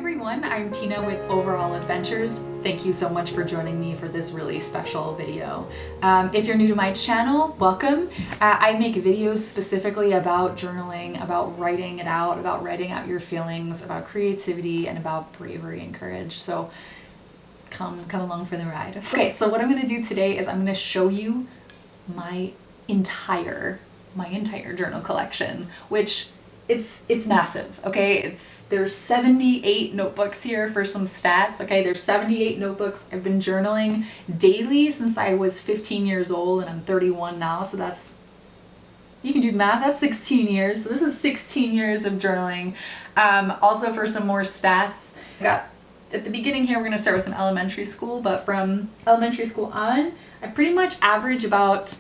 everyone, I'm Tina with Overall Adventures. Thank you so much for joining me for this really special video. If you're new to my channel, welcome. I make videos specifically about journaling, about writing it out, about writing out your feelings, about creativity, and about bravery and courage. So come along for the ride. Okay, so what I'm gonna do today is I'm gonna show you my entire journal collection, which it's massive, okay? There's 78 notebooks here for some stats, okay? There's 78 notebooks. I've been journaling daily since I was 15 years old, and I'm 31 now, so that's, you can do the math, that's 16 years. So this is 16 years of journaling. Also, for some more stats, I got at the beginning here, we're gonna start with some elementary school, but from elementary school on, I pretty much average about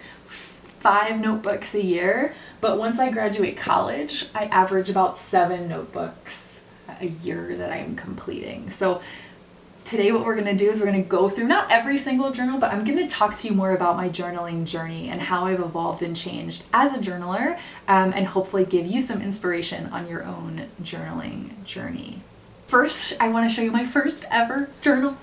5 notebooks a year, but once I graduate college, I average about 7 notebooks a year that I'm completing. So today what we're gonna do is we're gonna go through not every single journal, but I'm gonna talk to you more about my journaling journey and how I've evolved and changed as a journaler, and hopefully give you some inspiration on your own journaling journey. First, I wanna show you my first ever journal.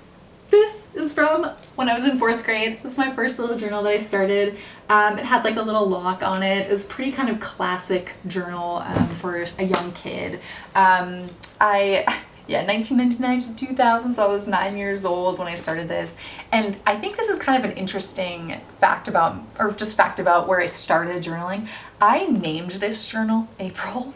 This is from when I was in 4th grade. This is my first little journal that I started. It had like a little lock on it. It was pretty kind of classic journal for a young kid. 1999 to 2000, so I was 9 years old when I started this. And I think this is kind of an interesting fact about where I started journaling. I named this journal April,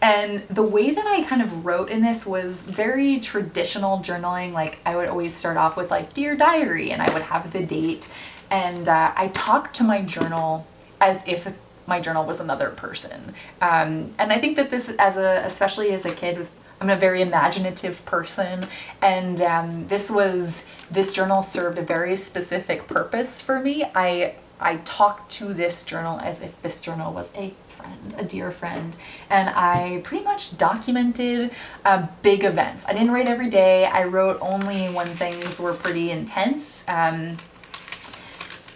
and the way that I kind of wrote in this was very traditional journaling. Like I would always start off with like Dear Diary, and I would have the date, and I talked to my journal as if my journal was another person. And I think that this, especially as a kid, I'm a very imaginative person, and this journal served a very specific purpose for me. I talked to this journal as if this journal was a friend, a dear friend, and I pretty much documented big events. I didn't write every day. I wrote only when things were pretty intense,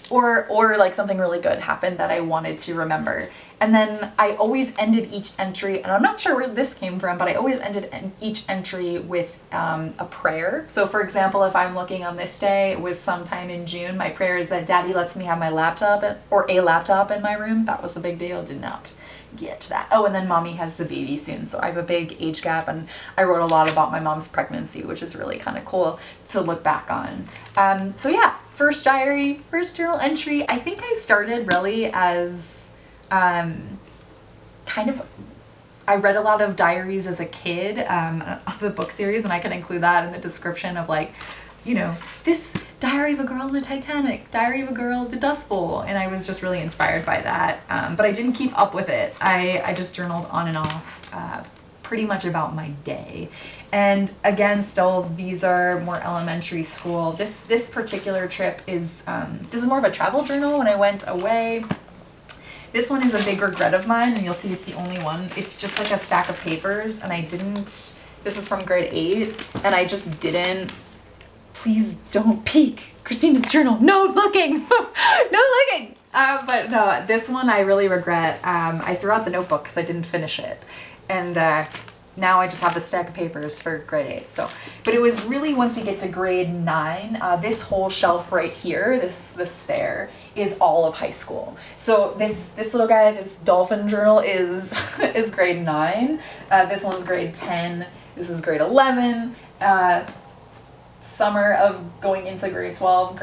or like something really good happened that I wanted to remember. And then I always ended each entry, and I'm not sure where this came from, but I always ended each entry with a prayer. So for example, if I'm looking on this day, it was sometime in June, my prayer is that Daddy lets me have my laptop or a laptop in my room. That was a big deal, did not get to that. Oh, and then Mommy has the baby soon, so I have a big age gap, and I wrote a lot about my mom's pregnancy, which is really kind of cool to look back on. So yeah, first journal entry. I think I started really as I read a lot of diaries as a kid of the book series, and I can include that in the description of, like, you know, this Diary of a Girl in the Titanic, Diary of a Girl at the Dust Bowl, and I was just really inspired by that, but I didn't keep up with it. I just journaled on and off pretty much about my day. And again, still, these are more elementary school. This particular trip is this is more of a travel journal when I went away. This one is a big regret of mine, and you'll see it's the only one. It's just like a stack of papers, and this is from grade 8, and I just didn't, please don't peek, Christina's journal, no looking, no looking. But no, this one I really regret. I threw out the notebook because I didn't finish it, and now I just have the stack of papers for grade 8. So, but it was really once we get to grade 9, this whole shelf right here, this stair, is all of high school. So this little guy, this dolphin journal is grade 9. This one's grade 10. This is grade 11. Summer of going into grade 12,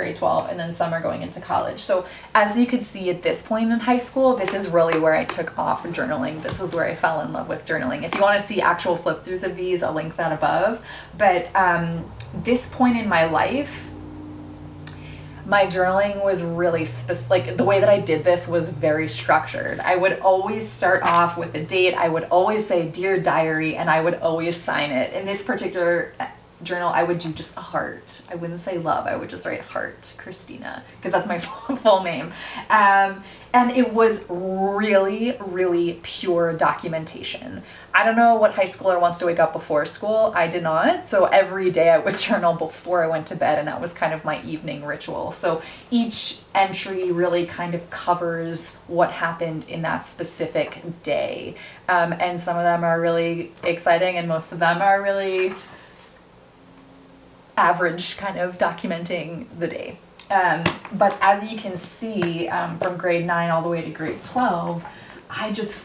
and then summer going into college. So as you could see at this point in high school, this is really where I took off journaling. This is where I fell in love with journaling. If you want to see actual flip throughs of these, I'll link that above. But this point in my life, my journaling was really like the way that I did this was very structured. I would always start off with a date. I would always say Dear Diary, and I would always sign it. In this particular journal, I would do just a heart. I wouldn't say love. I would just write Heart Christina, because that's my full name. And it was really, really pure documentation. I don't know what high schooler wants to wake up before school. I did not. So every day I would journal before I went to bed, and that was kind of my evening ritual. So each entry really kind of covers what happened in that specific day. And some of them are really exciting, and most of them are really average kind of documenting the day. But as you can see, from grade 9 all the way to grade 12, I just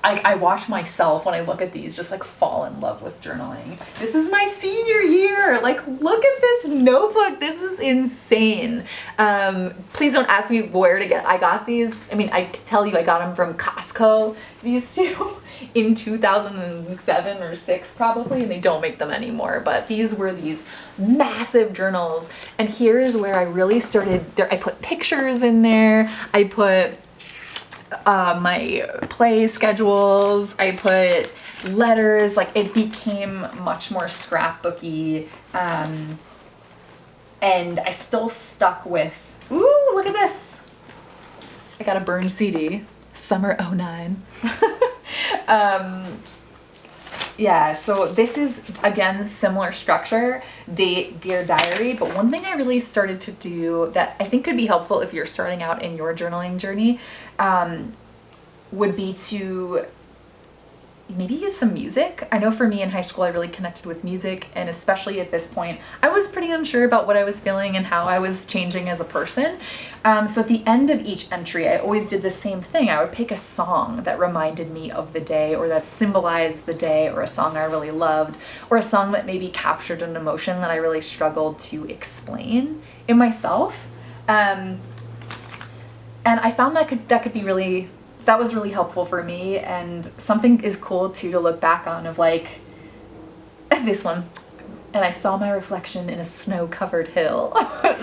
I watch myself when I look at these just like fall in love with journaling. This is my senior year. Like, look at this notebook. This is insane. Please don't ask me where to I got these. I mean, I can tell you I got them from Costco, these two, in 2007 or 6 probably, and they don't make them anymore. But these were these massive journals. And here's where I really started. I put pictures in there. I put my play schedules, I put letters, like it became much more scrapbooky, and I still stuck with, ooh, look at this. I got a burned CD, summer 09. Yeah, so this is, again, similar structure, date, dear diary, but one thing I really started to do that I think could be helpful if you're starting out in your journaling journey would be to maybe use some music. I know for me in high school, I really connected with music, and especially at this point, I was pretty unsure about what I was feeling and how I was changing as a person. So at the end of each entry, I always did the same thing. I would pick a song that reminded me of the day, or that symbolized the day, or a song I really loved, or a song that maybe captured an emotion that I really struggled to explain in myself. And I found that could be really, that was really helpful for me. And something is cool too to look back on, of like this one, and I saw my reflection in a snow-covered hill.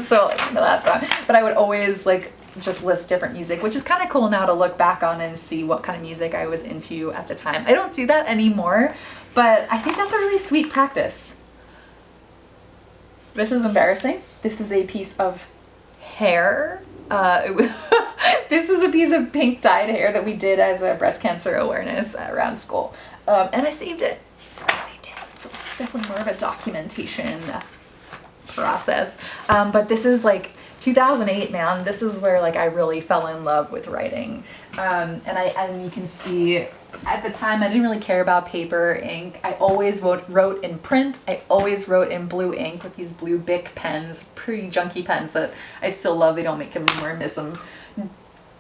So I know that song, but I would always like just list different music, which is kind of cool now to look back on and see what kind of music I was into at the time. I don't do that anymore, but I think that's a really sweet practice. This is embarrassing. This is a piece of hair. This is a piece of pink dyed hair that we did as a breast cancer awareness around school. And I saved it. So it's definitely more of a documentation process. But this is like 2008, man. This is where like I really fell in love with writing. And you can see at the time I didn't really care about paper, ink. I always wrote in print. I always wrote in blue ink with these blue Bic pens, pretty junky pens that I still love. They don't make them anymore. I miss them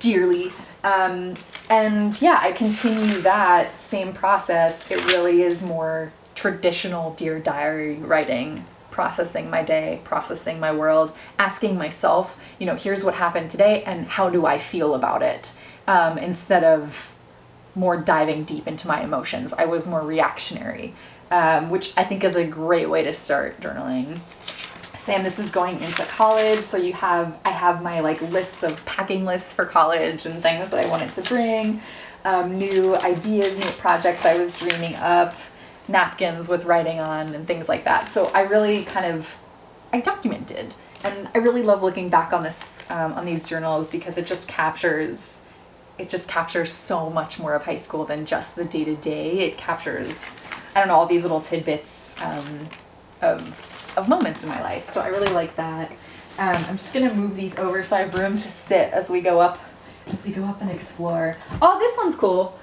dearly. And yeah, I continue that same process. It really is more traditional Dear Diary writing, processing my day, processing my world, asking myself, you know, here's what happened today and how do I feel about it? Instead of more diving deep into my emotions. I was more reactionary, which I think is a great way to start journaling. Sam, this is going into college, so I have my like lists of packing lists for college and things that I wanted to bring, new ideas, new projects I was dreaming up, napkins with writing on and things like that. So I really I documented, and I really love looking back on this, on these journals, because it just captures so much more of high school than just the day-to-day. It captures, I don't know, all these little tidbits of moments in my life. So I really like that. I'm just gonna move these over so I have room to sit as we go up and explore. Oh, this one's cool.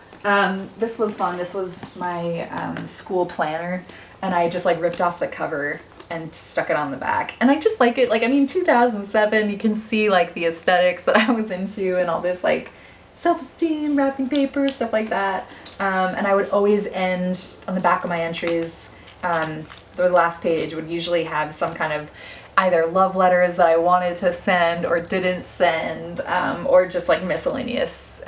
This was fun. This was my school planner, and I just like ripped off the cover and stuck it on the back. And I just like it. Like, I mean, 2007, you can see like the aesthetics that I was into and all this like self-esteem, wrapping paper, stuff like that. And I would always end on the back of my entries, the last page would usually have some kind of either love letters that I wanted to send or didn't send, or just like miscellaneous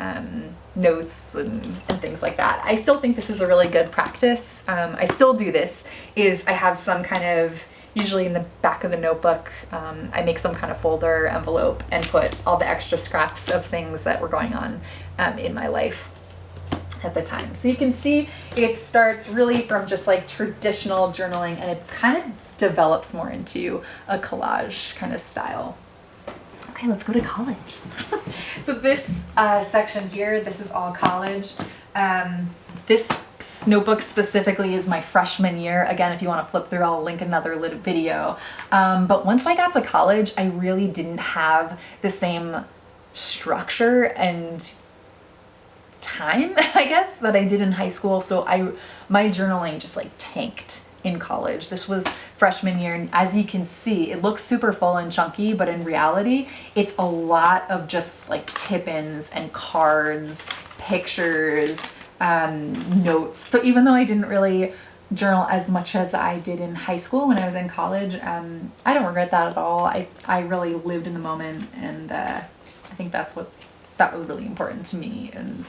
notes and things like that. I still think this is a really good practice. I still do this, is I have some kind of, usually in the back of the notebook, I make some kind of folder envelope and put all the extra scraps of things that were going on in my life at the time. So you can see it starts really from just like traditional journaling, and it kind of develops more into a collage kind of style. Okay, let's go to college. So this section here, this is all college. This notebook specifically is my freshman year. Again, if you want to flip through, I'll link another little video. But once I got to college, I really didn't have the same structure and time, I guess, that I did in high school. So my journaling just like tanked in college. This was freshman year, and as you can see, it looks super full and chunky, but in reality, it's a lot of just like tip-ins and cards, pictures, notes. So even though I didn't really journal as much as I did in high school when I was in college, I don't regret that at all. I really lived in the moment, and I think that was really important to me. And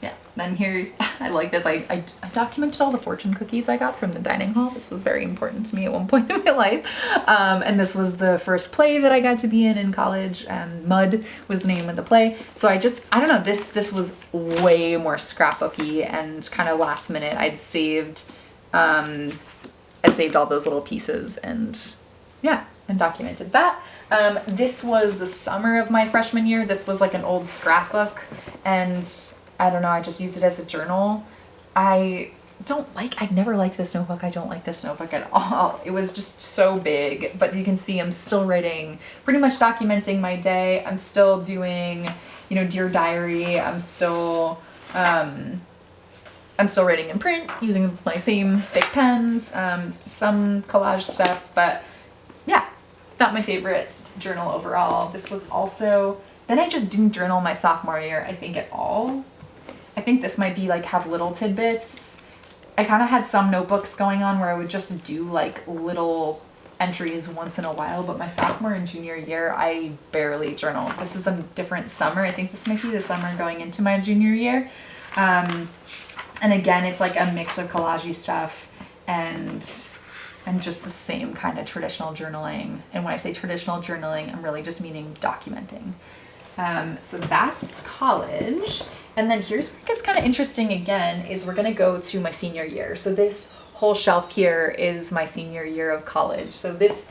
yeah, then here, I like this. I documented all the fortune cookies I got from the dining hall. This was very important to me at one point in my life. And this was the first play that I got to be in college. Mud was the name of the play. So I don't know, this was way more scrapbooky and kind of last minute. I'd saved all those little pieces, and yeah, and documented that. This was the summer of my freshman year. This was like an old scrapbook, and I don't know, I just used it as a journal. I never liked this notebook. I don't like this notebook at all. It was just so big, but you can see I'm still writing, pretty much documenting my day. I'm still doing, Dear Diary. I'm still writing in print using my same big pens, some collage stuff, but yeah, not my favorite journal overall. This was also, then I just didn't journal my sophomore year, I think, at all. I think this might be like have little tidbits. I kind of had some notebooks going on where I would just do like little entries once in a while, but my sophomore and junior year, I barely journaled. This is a different summer. I think this might be the summer going into my junior year. And again, it's like a mix of collage-y stuff and just the same kind of traditional journaling. And when I say traditional journaling, I'm really just meaning documenting. So that's college. And then here's where it gets kind of interesting again, is we're going to go to my senior year. So this whole shelf here is my senior year of college. So this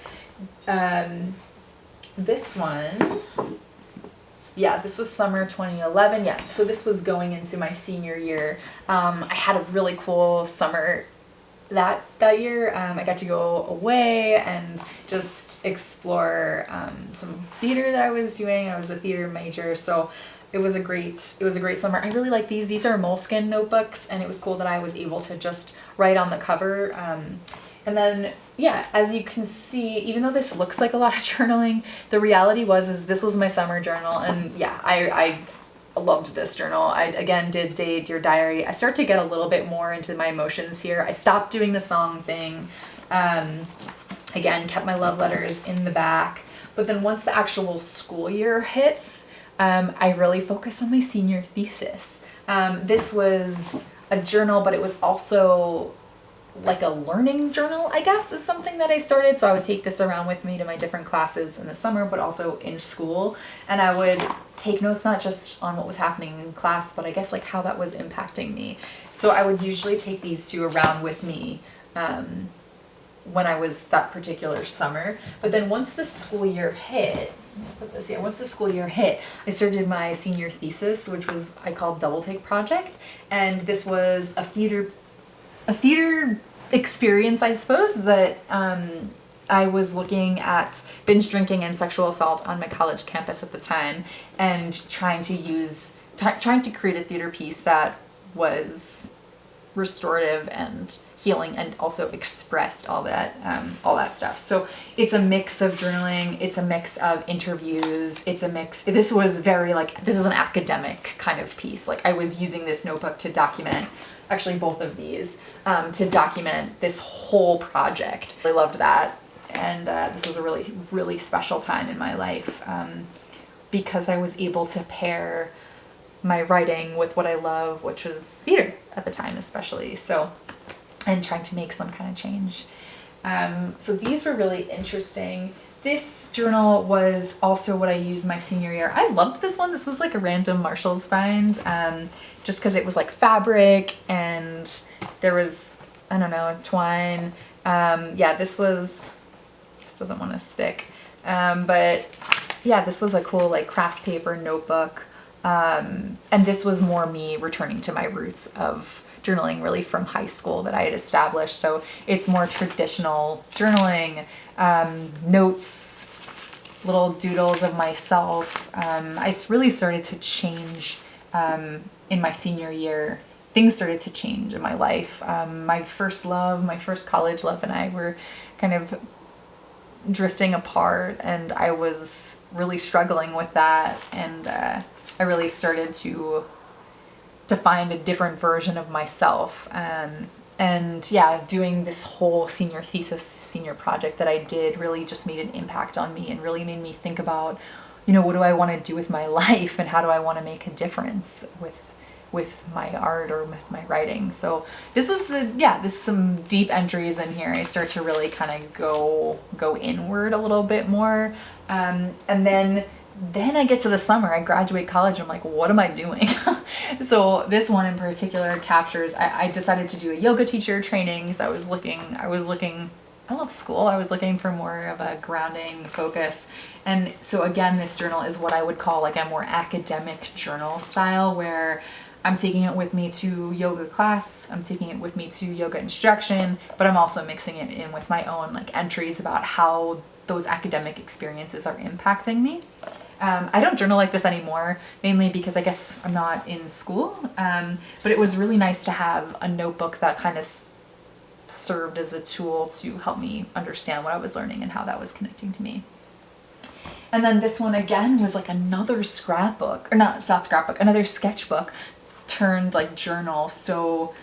one, yeah, this was summer 2011. Yeah, so this was going into my senior year. I had a really cool summer that year. I got to go away and just explore some theater that I was doing. I was a theater major, so it was a great summer. I really like these. These are moleskin notebooks, and it was cool that I was able to just write on the cover. And then, yeah, as you can see, even though this looks like a lot of journaling, the reality is this was my summer journal. And yeah, I loved this journal. I, again, did Dear Diary. I started to get a little bit more into my emotions here. I stopped doing the song thing. Again, kept my love letters in the back. But then once the actual school year hits, I really focused on my senior thesis. This was a journal, but it was also like a learning journal, I guess, is something that I started. So I would take this around with me to my different classes in the summer, but also in school. And I would take notes, not just on what was happening in class, but I guess like how that was impacting me. So I would usually take these two around with me when I was that particular summer. But then once the school year hit, once the school year hit, I started my senior thesis, which was I called Double Take Project. And this was a theater experience, I suppose, that I was looking at binge drinking and sexual assault on my college campus at the time, and trying to create a theater piece that was restorative and healing and also expressed all that stuff. So it's a mix of journaling, it's a mix of interviews, this was very like, this is an academic kind of piece. Like I was using this notebook to document, actually both of these, to document this whole project. I loved that. And this was a really, really special time in my life because I was able to pair my writing with what I love, which was theater at the time especially. So, and trying to make some kind of change. So these were really interesting. This journal was also what I used my senior year. I loved this one. This was like a random Marshall's find, just because it was like fabric and there was, I don't know, twine. Yeah, this doesn't want to stick. But yeah, this was a cool like craft paper notebook. And this was more me returning to my roots of journaling really from high school that I had established. So it's more traditional journaling, notes, little doodles of myself. I really started to change in my senior year things started to change in my life. My first love, my first college love, and I were kind of drifting apart, and I was really struggling with that, and I really started to find a different version of myself. And yeah, doing this whole senior thesis, senior project that I did really just made an impact on me and really made me think about, you know, what do I want to do with my life and how do I want to make a difference with my art or with my writing. So this was, this is some deep entries in here. I start to really kind of go inward a little bit more. And then I get to the summer, I graduate college, I'm like, what am I doing? So this one in particular captures, I decided to do a yoga teacher training because I was looking, I love school. I was looking for more of a grounding focus. And so again, this journal is what I would call like a more academic journal style, where I'm taking it with me to yoga class, I'm taking it with me to yoga instruction, but I'm also mixing it in with my own like entries about how those academic experiences are impacting me. I don't journal like this anymore, mainly because I guess I'm not in school, but it was really nice to have a notebook that kind of served as a tool to help me understand what I was learning and how that was connecting to me. And then this one again was like another scrapbook, or not, it's not scrapbook, another sketchbook turned like journal. So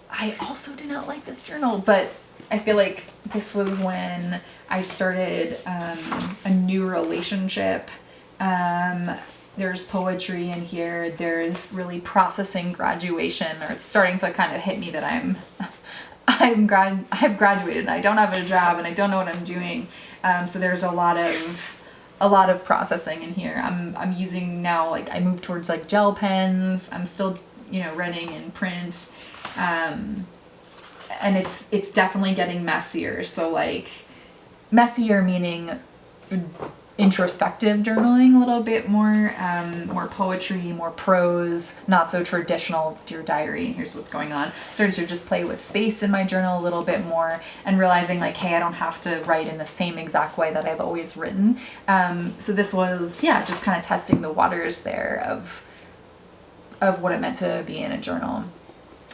I also did not like this journal, but I feel like this was when I started a new relationship. There's poetry in here. There's really processing graduation, or it's starting to kind of hit me that I've graduated and I don't have a job and I don't know what I'm doing. So there's a lot of processing in here. I'm using now, like I moved towards like gel pens. I'm still, you know, writing in print. And it's definitely getting messier. So like messier meaning introspective journaling a little bit more, more poetry, more prose, not so traditional Dear Diary, here's what's going on. Started to just play with space in my journal a little bit more and realizing like, hey, I don't have to write in the same exact way that I've always written. So this was, just kind of testing the waters there of what it meant to be in a journal.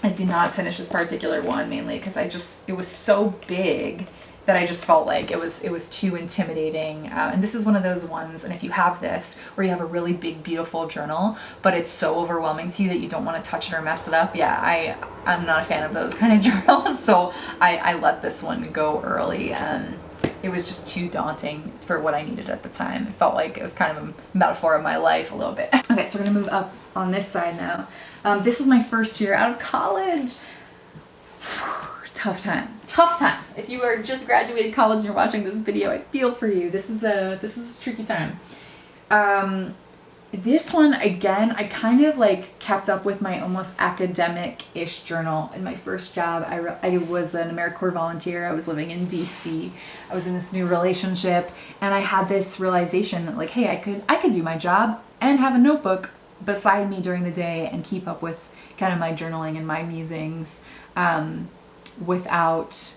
I did not finish this particular one mainly because it was so big that I just felt like it was too intimidating. And this is one of those ones, and if you have this, where you have a really big, beautiful journal, but it's so overwhelming to you that you don't want to touch it or mess it up. Yeah, I'm not a fan of those kind of journals, so I let this one go early. It was just too daunting for what I needed at the time. It felt like it was kind of a metaphor of my life a little bit. Okay, so we're gonna move up on this side now. This is my first year out of college. Tough time. If you are just graduated college and you're watching this video, I feel for you. This is a tricky time. This one, again, I kind of like kept up with my almost academic-ish journal. In my first job, I was an AmeriCorps volunteer. I was living in DC. I was in this new relationship, and I had this realization that like, hey, I could do my job and have a notebook beside me during the day and keep up with kind of my journaling and my musings, without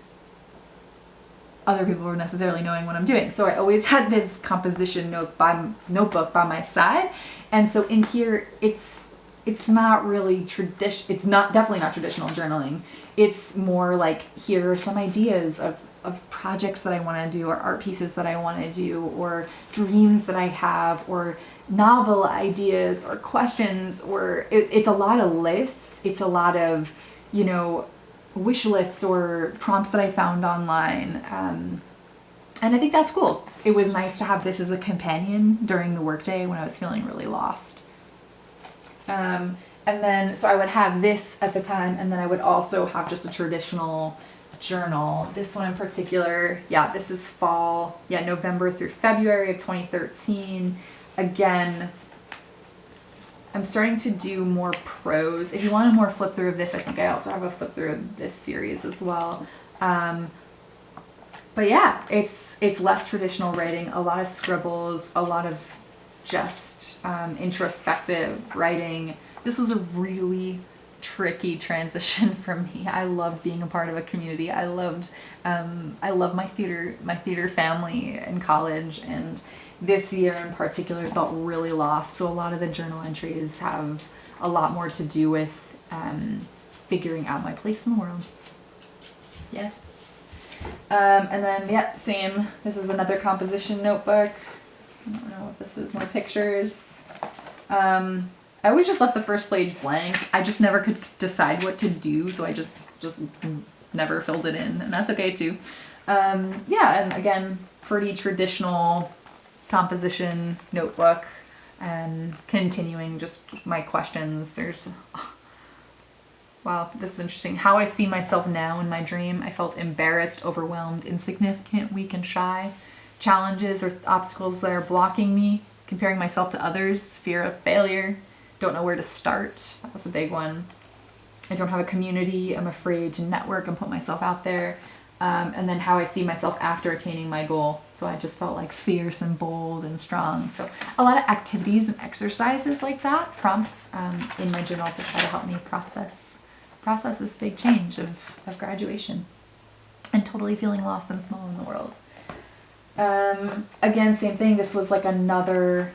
other people necessarily knowing what I'm doing. So I always had this composition notebook by my side. And so in here, it's not really it's definitely not traditional journaling. It's more like, here are some ideas of projects that I want to do, or art pieces that I want to do, or dreams that I have, or novel ideas or questions, or it's a lot of lists. It's a lot of, you know, wish lists or prompts that I found online. And I think that's cool. It was nice to have this as a companion during the workday when I was feeling really lost. And then, so I would have this at the time, and then I would also have just a traditional journal. This one in particular, this is fall, November through February of 2013. Again, I'm starting to do more prose. If you want a more flip through of this, I think I also have a flip through of this series as well. But yeah, it's less traditional writing, a lot of scribbles, a lot of just introspective writing. This was a really tricky transition for me. I loved being a part of a community. I loved my theater family in college, and this year in particular felt really lost. So a lot of the journal entries have a lot more to do with figuring out my place in the world. Yeah. And then, yeah, same. This is another composition notebook. I don't know what this is. More pictures. I always just left the first page blank. I just never could decide what to do, so I just never filled it in, and that's okay too. Yeah, and again, pretty traditional composition notebook, and continuing just my questions. There's, wow, this is interesting. How I see myself now in my dream. I felt embarrassed, overwhelmed, insignificant, weak, and shy. Challenges or obstacles that are blocking me. Comparing myself to others. Fear of failure. Don't know where to start. That was a big one. I don't have a community. I'm afraid to network and put myself out there. And then how I see myself after attaining my goal. So I just felt like fierce and bold and strong. So a lot of activities and exercises like that, prompts in my journal to try to help me process this big change of graduation and totally feeling lost and small in the world. Again, same thing. This was like another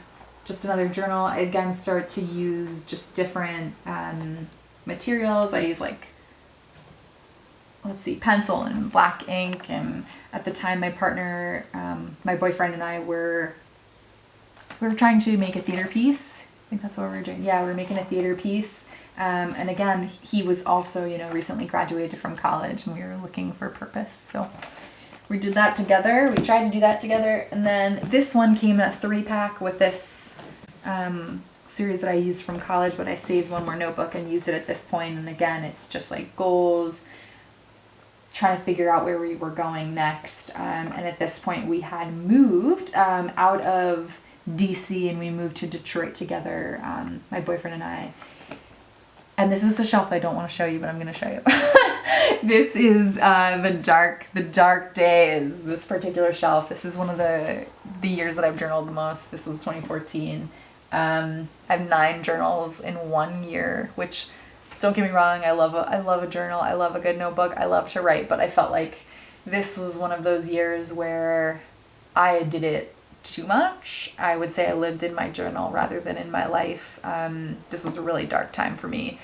journal. I again start to use just different materials. I use like, let's see, pencil and black ink. And at the time, my partner, my boyfriend and I we were trying to make a theater piece. I think that's what we were doing. Yeah, we were making a theater piece. And again, he was also, recently graduated from college, and we were looking for purpose. So we did that together. We tried to do that together. And then this one came in a 3-pack with this series that I used from college, but I saved one more notebook and used it at this point. And again, it's just like goals, trying to figure out where we were going next. And at this point, we had moved out of DC, and we moved to Detroit together, my boyfriend and I. And this is the shelf I don't want to show you, but I'm going to show you. This is the dark days, this particular shelf. This is one of the years that I've journaled the most. This was 2014. I have 9 journals in 1 year, which, don't get me wrong, I love a journal. I love a good notebook. I love to write, but I felt like this was one of those years where I did it too much. I would say I lived in my journal rather than in my life. This was a really dark time for me.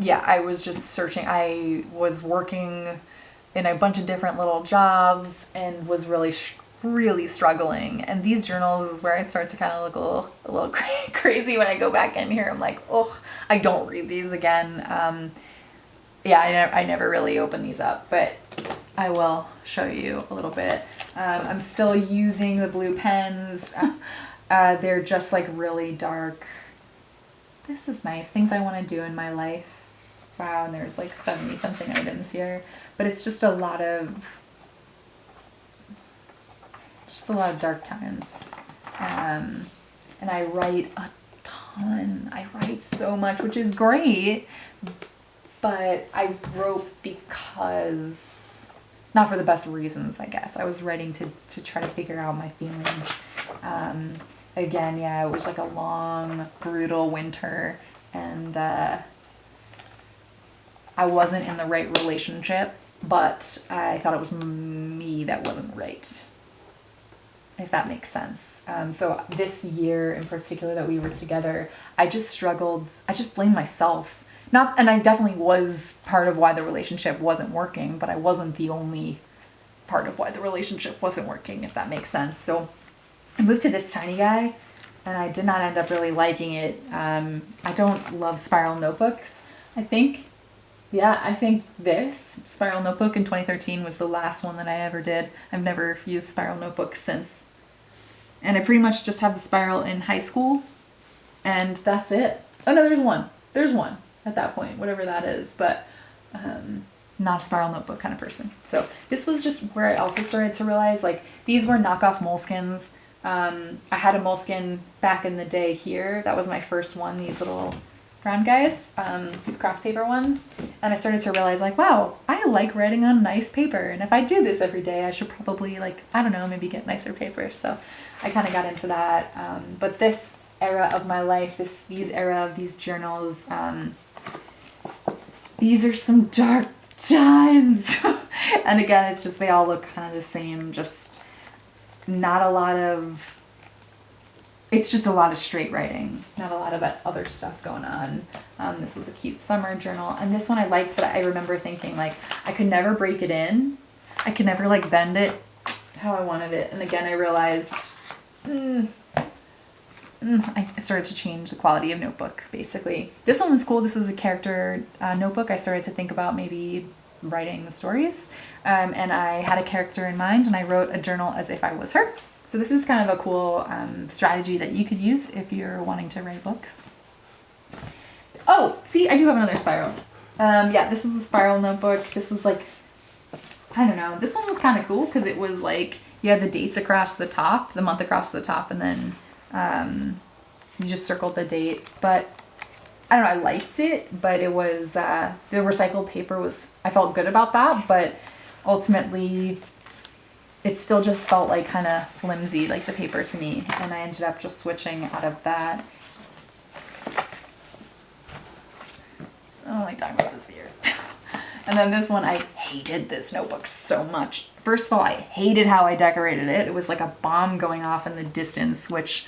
Yeah, I was just searching. I was working in a bunch of different little jobs and was really struggling. And these journals is where I start to kind of look a little crazy when I go back in here. I'm like, oh, I don't read these again. Yeah, I never really open these up, but I will show you a little bit. I'm still using the blue pens. They're just like really dark. This is nice. Things I want to do in my life. Wow, and there's like 70 something items here. But it's just a lot of dark times. And I write a ton. I write so much, which is great. But I wrote because, not for the best reasons, I guess. I was writing to try to figure out my feelings. Again, yeah, it was like a long, brutal winter, and I wasn't in the right relationship, but I thought it was me that wasn't right, if that makes sense. So this year in particular that we were together, I just struggled. I just blamed myself. And I definitely was part of why the relationship wasn't working, but I wasn't the only part of why the relationship wasn't working, if that makes sense. So I moved to this tiny guy, and I did not end up really liking it. I don't love spiral notebooks. I think this spiral notebook in 2013 was the last one that I ever did. I've never used spiral notebooks since. And I pretty much just have the spiral in high school, and that's it. Oh no, there's one. There's one at that point, whatever that is, but not a spiral notebook kind of person. So this was just where I also started to realize, like, these were knockoff moleskins. I had a moleskin back in the day here. That was my first one, these little brown guys, these craft paper ones. And I started to realize, like, wow, I like writing on nice paper. And if I do this every day, I should probably, like, I don't know, maybe get nicer paper. So I kind of got into that. But this era of my life, these era of these journals, these are some dark times. And again, it's just, they all look kind of the same, just not a lot of it's just a lot of straight writing, not a lot of other stuff going on. This was a cute summer journal. And this one I liked, but I remember thinking like, I could never break it in. I could never like bend it how I wanted it. And again, I realized, I started to change the quality of notebook, basically. This one was cool. This was a character notebook. I started to think about maybe writing the stories. And I had a character in mind, and I wrote a journal as if I was her. So this is kind of a cool strategy that you could use if you're wanting to write books. Oh, see, I do have another spiral. Yeah, this was a spiral notebook. This was like, I don't know. This one was kind of cool because it was like, you had the dates across the top, the month across the top, and then you just circled the date. But I don't know, I liked it, but it was, the recycled paper was, I felt good about that, but ultimately it still just felt like kind of flimsy, like the paper to me, and I ended up just switching out of that. I don't like talking about this here. And then this one, I hated this notebook so much. First of all, I hated how I decorated it. It was like a bomb going off in the distance, which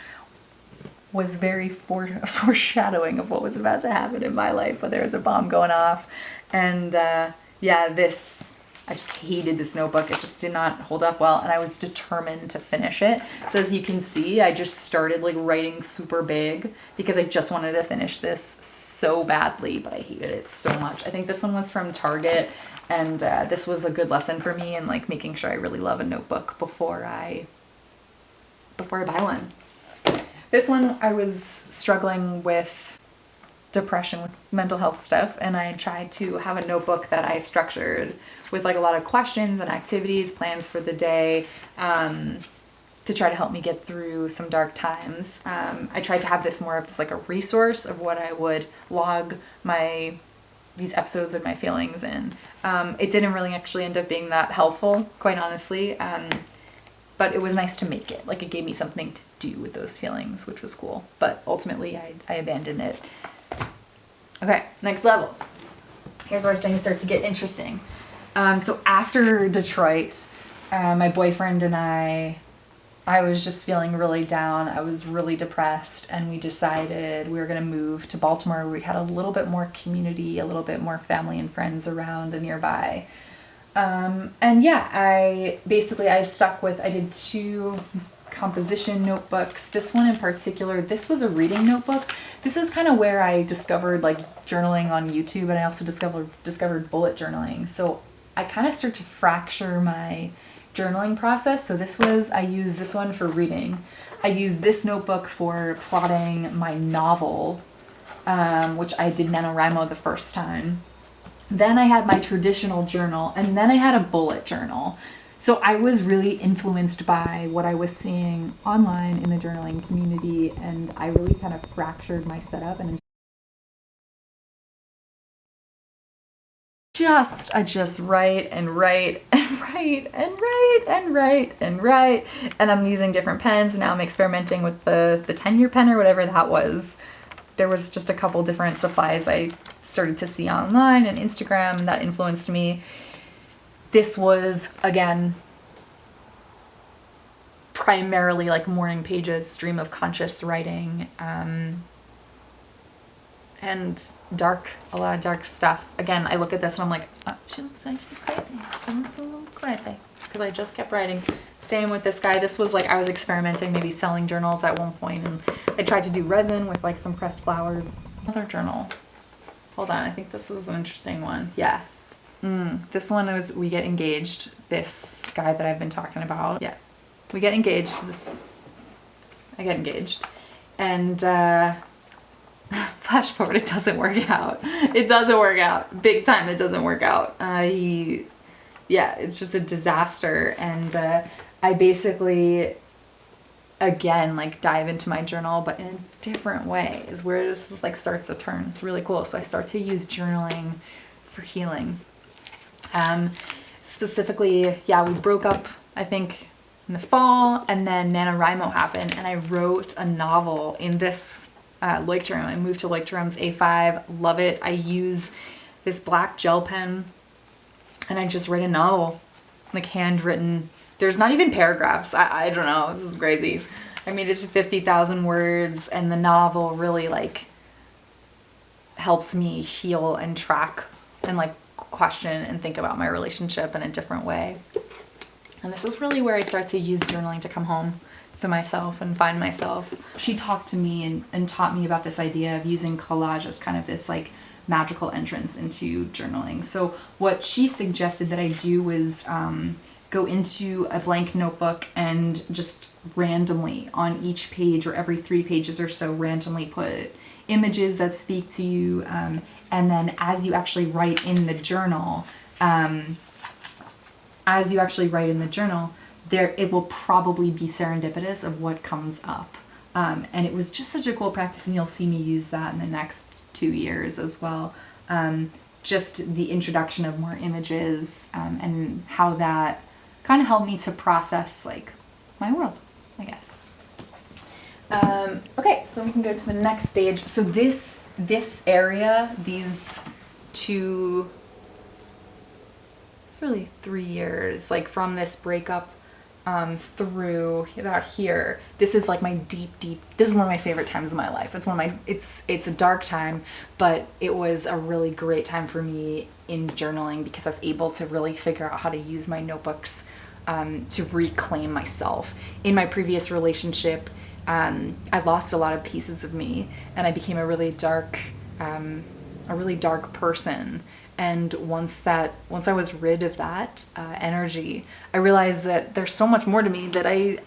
was very foreshadowing of what was about to happen in my life, where there was a bomb going off. And yeah, I just hated this notebook. It just did not hold up well, and I was determined to finish it. So as you can see, I just started like writing super big because I just wanted to finish this so badly, but I hated it so much. I think this one was from Target, and this was a good lesson for me in like making sure I really love a notebook before I buy one. This one, I was struggling with depression, with mental health stuff, and I tried to have a notebook that I structured with like a lot of questions and activities, plans for the day, to try to help me get through some dark times. I tried to have this more of as like a resource of what I would log these episodes of my feelings in. It didn't really actually end up being that helpful, quite honestly, but it was nice to make it. Like, it gave me something to do with those feelings, which was cool. But ultimately, I abandoned it. Okay, next level. Here's where things start to get interesting. So after Detroit, my boyfriend and I was just feeling really down. I was really depressed, and we decided we were going to move to Baltimore, where we had a little bit more community, a little bit more family and friends around and nearby. And yeah, I stuck with, I did 2 composition notebooks. This one in particular, this was a reading notebook. This is kind of where I discovered like journaling on YouTube, and I also discovered bullet journaling. So I kind of start to fracture my journaling process. So I use this one for reading. I use this notebook for plotting my novel, which I did NaNoWriMo the first time. Then I had my traditional journal, and then I had a bullet journal. So I was really influenced by what I was seeing online in the journaling community, and I really kind of fractured my setup, and I just write and write and write and write and write and write, and I'm using different pens. Now I'm experimenting with the 10-year pen or whatever that was. There was just a couple different supplies I started to see online and Instagram that influenced me. This was, again, primarily like morning pages, stream of conscious writing, and a lot of dark stuff. Again, I look at this and I'm like, oh, she looks like she's crazy. She looks a little crazy. Because I just kept writing. Same with this guy. This was like, I was experimenting, maybe selling journals at one point, and I tried to do resin with like some pressed flowers. Another journal. Hold on, I think this is an interesting one. Yeah. This one is We Get Engaged. This guy that I've been talking about. Yeah. We get engaged. I get engaged. And flash forward, it doesn't work out. It doesn't work out. Big time, it doesn't work out. Yeah, it's just a disaster. And I basically, again, like dive into my journal, but in a different way is where this is like starts to turn. It's really cool. So I start to use journaling for healing. Specifically, yeah, we broke up, I think, in the fall, and then NaNoWriMo happened, and I wrote a novel in this Leuchtturm. I moved to Leuchtturm's A5, love it. I use this black gel pen, and I just write a novel, like handwritten. There's not even paragraphs. I don't know, this is crazy. I made it to 50,000 words, and the novel really like helped me heal and track and like question and think about my relationship in a different way. And this is really where I start to use journaling to come home to myself and find myself. She talked to me and taught me about this idea of using collage as kind of this like magical entrance into journaling. So what she suggested that I do was go into a blank notebook and just randomly on each page or every 3 pages or so randomly put images that speak to you. And then as you actually write in the journal, there it will probably be serendipitous of what comes up. And it was just such a cool practice, and you'll see me use that in the next 2 years as well. Just the introduction of more images and how that kind of helped me to process like my world, I guess. Okay, so we can go to the next stage. So this area, these 2, it's really 3 years, like from this breakup through about here, this is like my deep, this is one of my favorite times of my life. It's a dark time, but it was a really great time for me in journaling because I was able to really figure out how to use my notebooks to reclaim myself. In my previous relationship, I lost a lot of pieces of me, and I became a really dark person. And once I was rid of that energy, I realized that there's so much more to me that I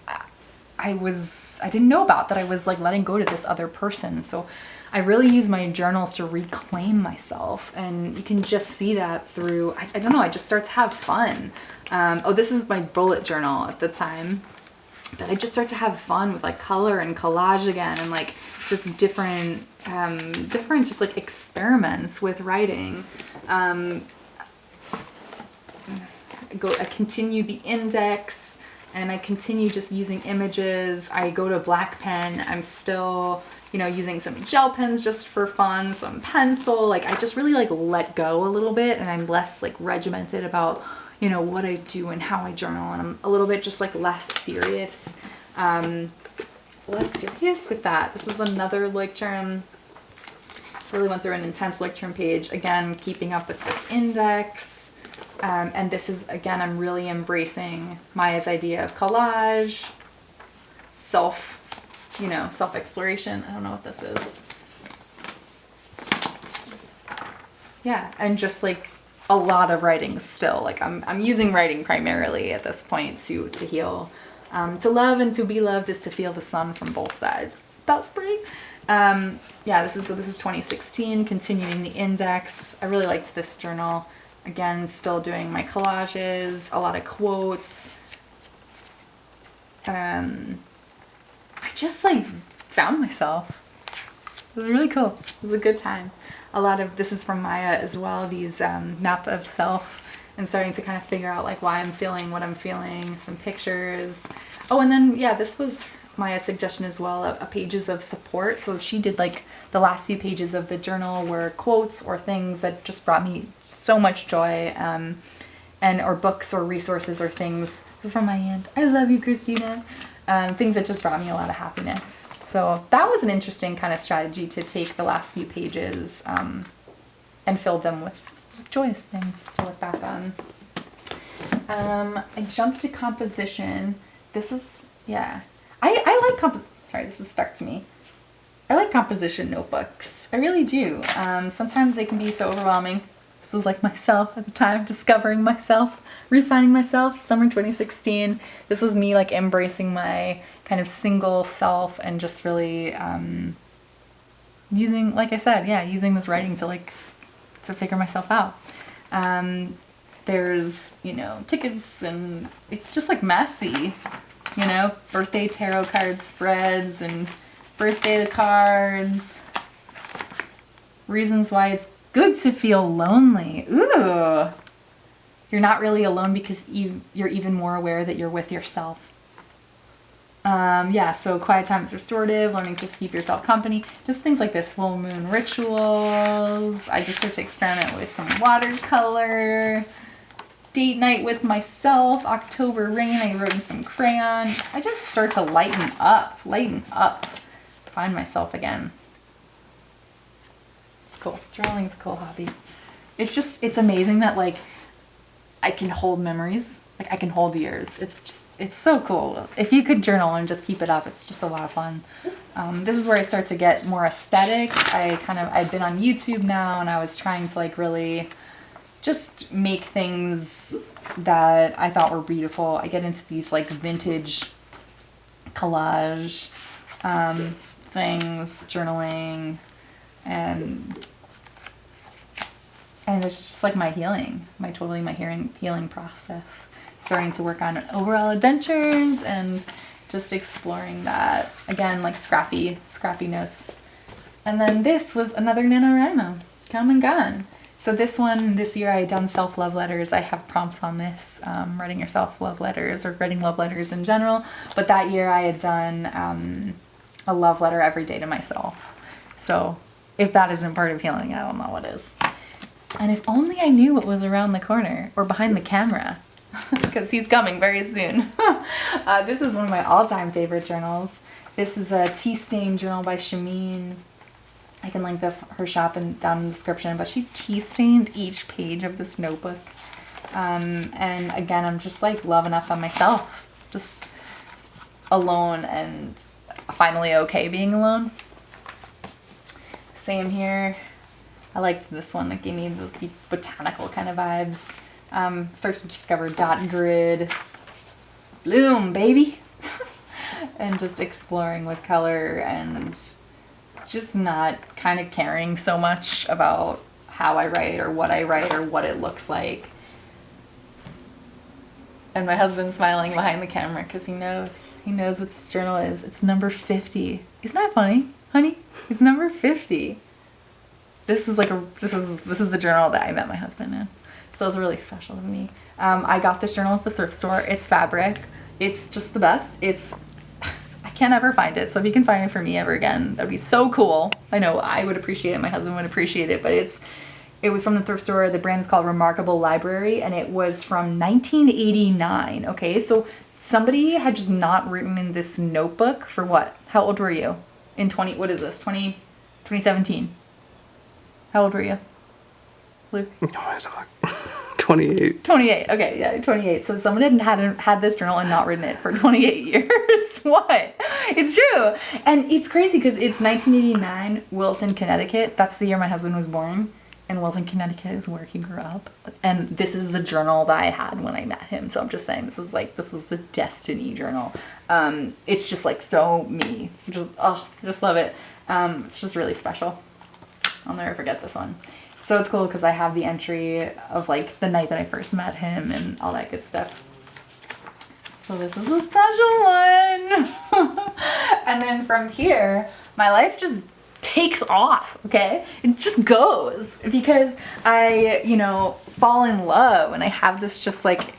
didn't know about, that I was like letting go to this other person. So I really use my journals to reclaim myself, and you can just see that through, I don't know, I just start to have fun. This is my bullet journal at the time, but I just start to have fun with like color and collage again, and like just different just like experiments with writing. I continue the index, and I continue just using images. I go to black pen. I'm still, using some gel pens just for fun, some pencil. Like I just really like let go a little bit, and I'm less like regimented about, what I do and how I journal, and I'm a little bit just like less serious with that. This is another like term. Really went through an intense like term page, again keeping up with this index, and this is, again, I'm really embracing Maya's idea of collage, self-exploration. I don't know what this is. Yeah, and just like a lot of writing still. Like I'm using writing primarily at this point to heal. To love and to be loved is to feel the sun from both sides. That's pretty. This is 2016, continuing the index. I really liked this journal. Again, still doing my collages, a lot of quotes. I just like found myself. It was really cool. It was a good time. A lot of this is from Maya as well, these map of self, and starting to kind of figure out like why I'm feeling what I'm feeling, some pictures. Oh, and then, this was Maya's suggestion as well, of pages of support. So she did like the last few pages of the journal were quotes or things that just brought me so much joy, or books or resources or things. This is from my aunt. I love you, Christina. Things that just brought me a lot of happiness. So that was an interesting kind of strategy, to take the last few pages and fill them with joyous things to look back on. I jumped to composition. This is, I like sorry, this is stuck to me. I like composition notebooks. I really do. Sometimes they can be so overwhelming. This was like myself at the time, discovering myself, refining myself, summer 2016. This was me like embracing my kind of single self, and just really using, like I said, using this writing to figure myself out. There's, tickets, and it's just like messy, birthday tarot card spreads and birthday cards, reasons why it's good to feel lonely. Ooh, you're not really alone because you're even more aware that you're with yourself. So quiet time is restorative, learning to keep yourself company, just things like this. Full moon rituals. I just started to experiment with some watercolor. date night with myself, October rain, I wrote in some crayon. I just start to lighten up, find myself again. It's cool. Journaling's a cool hobby. It's amazing that like I can hold memories, like I can hold years. It's so cool. If you could journal and just keep it up, it's just a lot of fun. This is where I start to get more aesthetic. I've been on YouTube now, and I was trying to like really just make things that I thought were beautiful. I get into these like vintage collage things, journaling, and it's just like my healing, my healing process. Starting to work on overall adventures and just exploring that again, like scrappy notes. And then this was another NaNoWriMo, come and gone. So this year I had done self-love letters. I have prompts on this, writing your self-love letters or writing love letters in general. But that year I had done a love letter every day to myself. So if that isn't part of healing, I don't know what is. And if only I knew what was around the corner or behind the camera, because he's coming very soon. This is one of my all-time favorite journals. This is a tea stain journal by Shameen. I can link her shop down in the description, but she tea stained each page of this notebook. And again, I'm just like loving up on myself, just alone and finally okay being alone. Same here. I liked this one. It gave me those botanical kind of vibes. Start to discover dot grid. Bloom, baby. And just exploring with color and just not kind of caring so much about how I write or what it looks like. And my husband's smiling behind the camera because he knows what this journal is. It's number 50. Isn't that funny, honey? It's number 50. This is the journal that I met my husband in. So it's really special to me. I got this journal at the thrift store. It's fabric. It's just the best. I can't ever find it. So if you can find it for me ever again, that'd be so cool. I know I would appreciate it. My husband would appreciate it, but it was from the thrift store. The brand is called Remarkable Library, and it was from 1989. Okay, so somebody had just not written in this notebook for what? How old were you? What is this? 2017. How old were you, Luke? 28. 28. Okay, yeah, 28. So someone hadn't had this journal and not written it for 28 years. What? It's true. And it's crazy because it's 1989, Wilton, Connecticut. That's the year my husband was born. And Wilton, Connecticut is where he grew up. And this is the journal that I had when I met him. So I'm just saying this was the destiny journal. It's just like so me. I just love it. It's just really special. I'll never forget this one. So it's cool because I have the entry of like the night that I first met him and all that good stuff. So this is a special one. And then from here, my life just takes off, okay? It just goes because I, fall in love and I have this just like,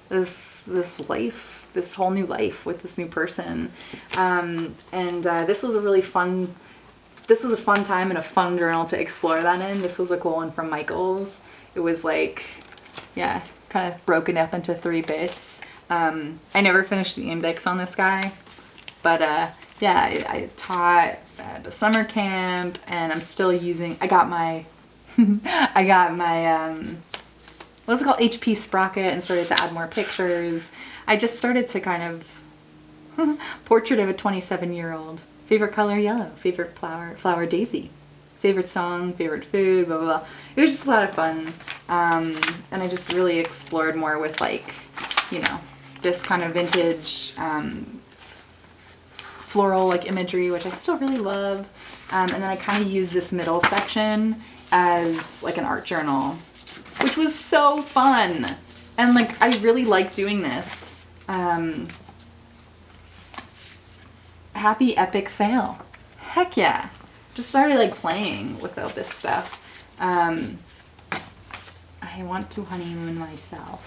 this life, this whole new life with this new person. This was a really fun time and a fun journal to explore that in. This was a cool one from Michael's. It was like, yeah, kind of broken up into 3 bits. I never finished the index on this guy, but I taught at a summer camp and I'm still using, I got my what's it called, HP Sprocket, and started to add more pictures. I just started to kind of portrait of a 27-year-old. Favorite color, yellow. Favorite flower, daisy. Favorite song, favorite food, blah, blah, blah. It was just a lot of fun. And I just really explored more with like, this kind of vintage floral like imagery, which I still really love. And then I kind of used this middle section as like an art journal, which was so fun. And like, I really like doing this. Happy epic fail. Heck yeah. Just started like playing with all this stuff. I want to honeymoon myself.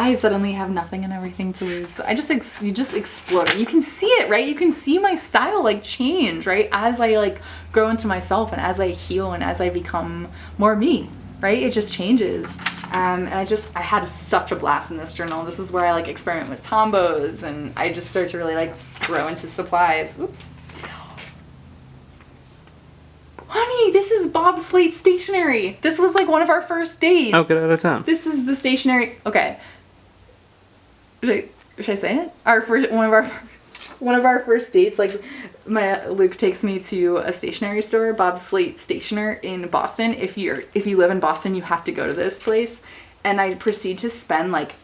I suddenly have nothing and everything to lose. So I just, you just explode it. You can see it, right? You can see my style like change, right? As I like grow into myself and as I heal and as I become more me, right? It just changes. And I had such a blast in this journal. This is where I like experiment with tombos and I just start to really like grow into supplies. Oops. Honey, this is Bob Slate stationery. This was like one of our first dates. Oh, get out of town. This is the stationery. Okay. Should I say it? One of our first dates, like Luke takes me to a stationery store, Bob Slate Stationer in Boston. If you live in Boston, you have to go to this place. And I proceed to spend like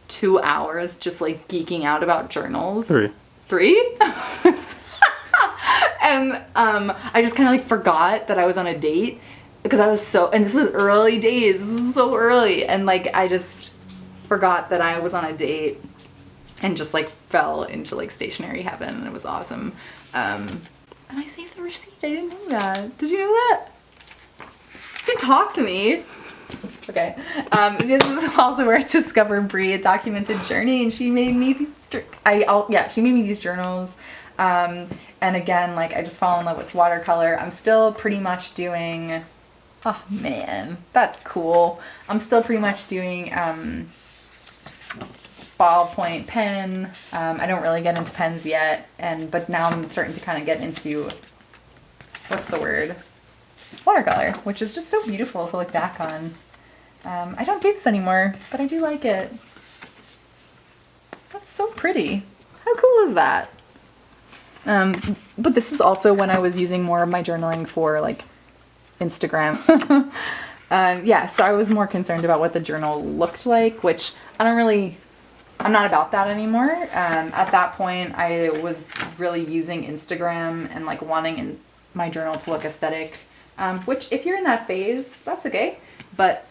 2 hours just like geeking out about journals. 3. 3? And I just kind of like forgot that I was on a date because I was and this was early days. This was so early. And like I just forgot that I was on a date and just like fell into like stationery heaven, and it was awesome. And I saved the receipt. I didn't know that. Did you know that? You talk to me. Okay. This is also where I discovered Brie, a documented journey, and she made me these. She made me these journals. And again, like I just fall in love with watercolor. I'm still pretty much doing. Oh man, that's cool. I'm still pretty much doing ballpoint pen. I don't really get into pens yet, but now I'm starting to kind of get into, what's the word? Watercolor, which is just so beautiful to look back on. I don't do this anymore, but I do like it. That's so pretty. How cool is that? But this is also when I was using more of my journaling for like Instagram. Yeah, so I was more concerned about what the journal looked like, which I'm not about that anymore. At that point, I was really using Instagram and like wanting my journal to look aesthetic, which if you're in that phase, that's okay. But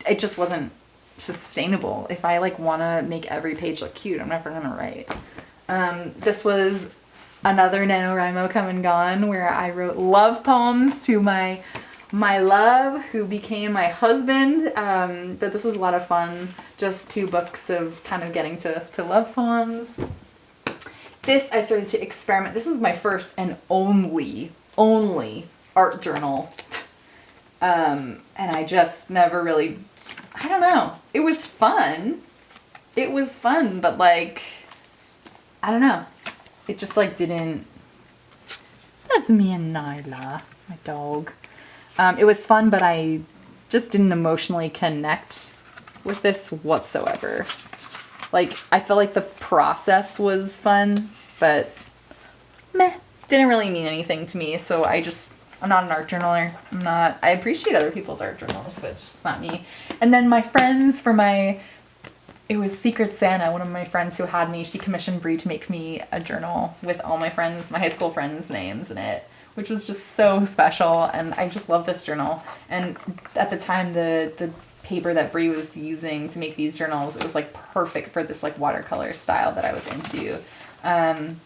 it just wasn't sustainable. If I like want to make every page look cute, I'm never gonna write. This was another NaNoWriMo come and gone where I wrote love poems to my love who became my husband. But this was a lot of fun. Just 2 books of kind of getting to love poems. This I started to experiment. This is my first and only art journal. And I just never really, I don't know. It was fun. But like, I don't know. It just like didn't, that's me and Nyla, my dog. It was fun, but I just didn't emotionally connect with this whatsoever. Like, I felt like the process was fun, but meh, didn't really mean anything to me. So I'm not an art journaler. I appreciate other people's art journals, but it's just not me. And then my friends it was Secret Santa, one of my friends who had me, she commissioned Brie to make me a journal with all my friends, my high school friends' names in it, which was just so special, and I just love this journal. And at the time, the paper that Brie was using to make these journals, it was like perfect for this like watercolor style that I was into.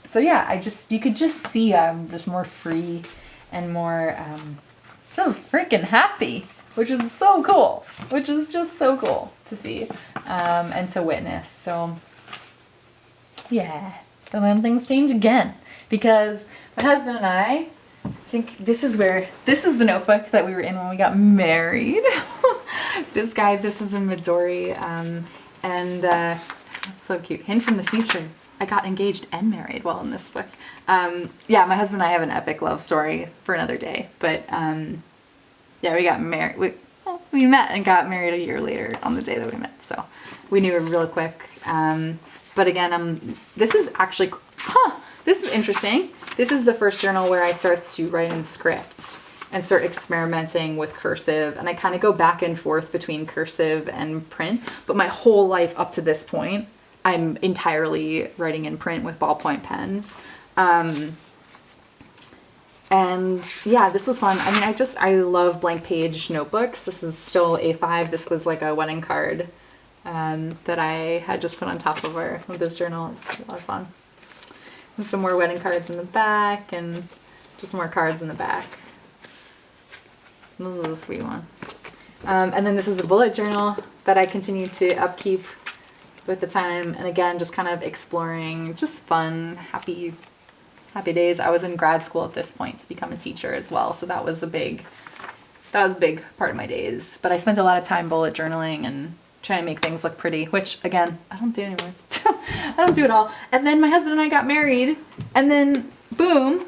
So yeah, you could just see I'm just more free and more just freaking happy, which is so cool, which is just so cool to see and to witness. So yeah, but then things change again because my husband and I think this is the notebook that we were in when we got married. This is a Midori, and that's so cute. Hint from the future. I got engaged and married while in this book. Yeah, my husband and I have an epic love story for another day, but yeah, we got married. We met and got married a year later on the day that we met, so we knew real quick. But again, this is actually, this is interesting. This is the first journal where I start to write in scripts and start experimenting with cursive, and I kind of go back and forth between cursive and print, but my whole life up to this point, I'm entirely writing in print with ballpoint pens. And yeah, this was fun. I mean, I love blank page notebooks. This is still A5. This was like a wedding card that I had just put on top of this journal. It's a lot of fun. And some more wedding cards in the back and just more cards in the back. This is a sweet one. And then this is a bullet journal that I continue to upkeep. with the time. And again, just kind of exploring just fun, happy days. I was in grad school at this point to become a teacher as well. So that was a big part of my days. But I spent a lot of time bullet journaling and trying to make things look pretty, which again, I don't do anymore. I don't do it all. And then my husband and I got married, and then boom,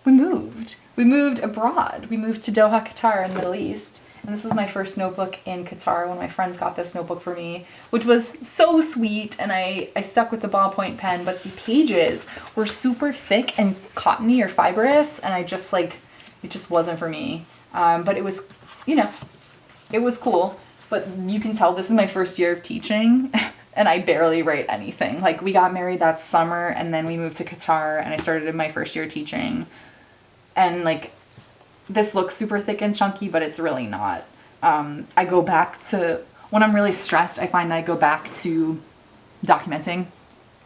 we moved. We moved abroad. We moved to Doha, Qatar in the Middle East. And this was my first notebook in Qatar. One of my friends got this notebook for me, which was so sweet. And I stuck with the ballpoint pen, but the pages were super thick and cottony or fibrous. And I just like, it just wasn't for me. But it was, you know, it was cool. But you can tell this is my first year of teaching and I barely write anything. Like we got married that summer and then we moved to Qatar and I started in my first year teaching. And like, this looks super thick and chunky, but it's really not. I go back to, when I'm really stressed, I find that I go back to documenting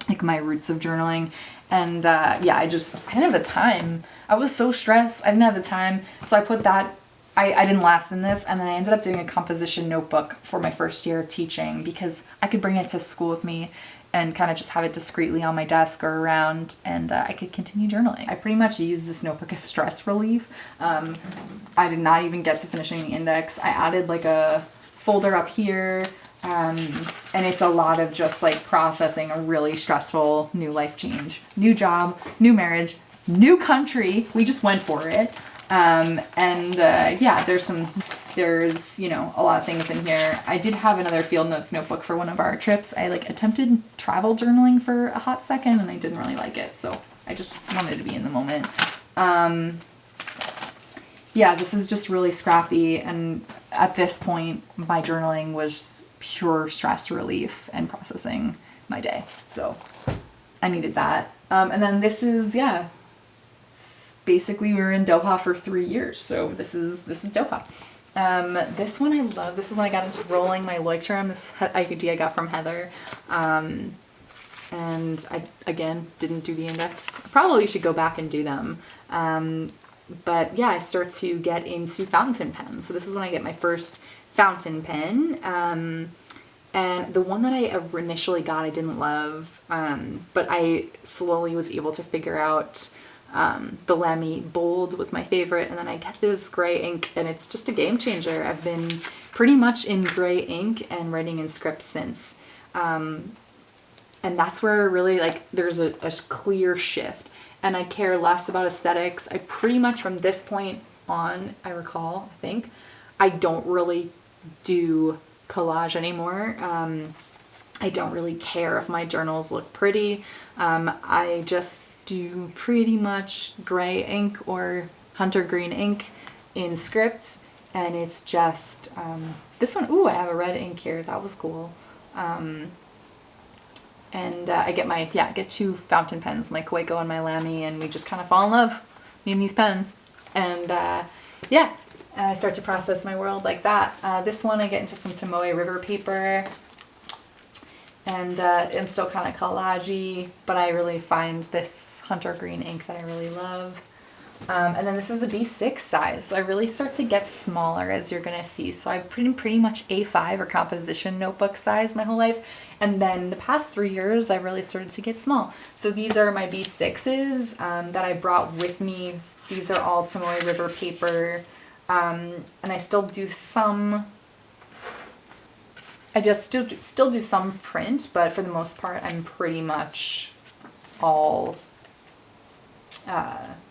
like my roots of journaling. And yeah, I didn't have the time. I was so stressed. I didn't have the time. So I put that, I didn't last in this. And then I ended up doing a composition notebook for my first year of teaching because I could bring it to school with me and kind of just have it discreetly on my desk or around, and I could continue journaling. I pretty much use this notebook as stress relief. I did not even get to finishing the index. I added like a folder up here, and it's a lot of just like processing a really stressful new life change. New job, new marriage, new country. We just went for it. Yeah, there's, you know, a lot of things in here. I did have another field notes notebook for one of our trips. I like attempted travel journaling for a hot second and I didn't really like it. So I just wanted to be in the moment. Yeah, this is just really scrappy. And at this point, my journaling was pure stress relief and processing my day. So I needed that. And then this is, yeah, basically we were in Doha for 3 years. So this is Doha. This one I love. This is when I got into rolling my Leuchtturm. This idea I got from Heather. And I, again, didn't do the index. I probably should go back and do them. But yeah, I start to get into fountain pens. So this is when I get my first fountain pen. And the one that I initially got, I didn't love. But I slowly was able to figure out the Lamy Bold was my favorite, and then I get this gray ink and it's just a game changer. I've been pretty much in gray ink and writing in script since. And that's where really like there's a clear shift and I care less about aesthetics. I pretty much from this point on, I think, I don't really do collage anymore. I don't really care if my journals look pretty. I just do pretty much gray ink or hunter green ink in script, and it's just this one. Ooh, I have a red ink here. That was cool. And I get two fountain pens, my Kaweco and my Lamy, and we just kind of fall in love in these pens. And yeah, I start to process my world like that. This one I get into some Tomoe River paper. And I'm still kind of collage-y, but I really find this hunter green ink that I really love. And then this is a B6 size, so I really start to get smaller, as you're gonna see. So I've pretty much A5 or composition notebook size my whole life, and then the past 3 years I've really started to get small. So these are my B6s that I brought with me. These are all Tomoe River paper, and I still do some. I just still do some print, but for the most part, I'm pretty much all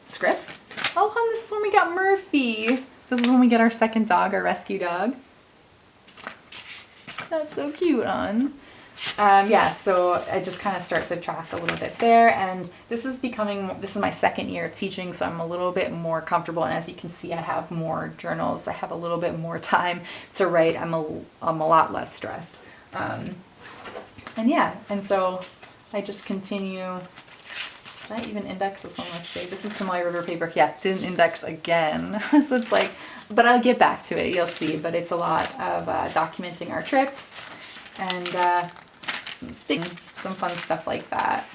scripts. Oh, hon, this is when we got Murphy. This is when we get our second dog, our rescue dog. That's so cute, hon. Yeah, so I just kind of start to track a little bit there, and this is my second year of teaching, so I'm a little bit more comfortable, and as you can see, I have more journals. I have a little bit more time to write. I'm a lot less stressed. And yeah, and so I just continue. Did I even index this one? Let's see. This is Tomoe River paper. Yeah, it's in index again. So it's like, but I'll get back to it, you'll see, but it's a lot of documenting our trips, and some fun stuff like that.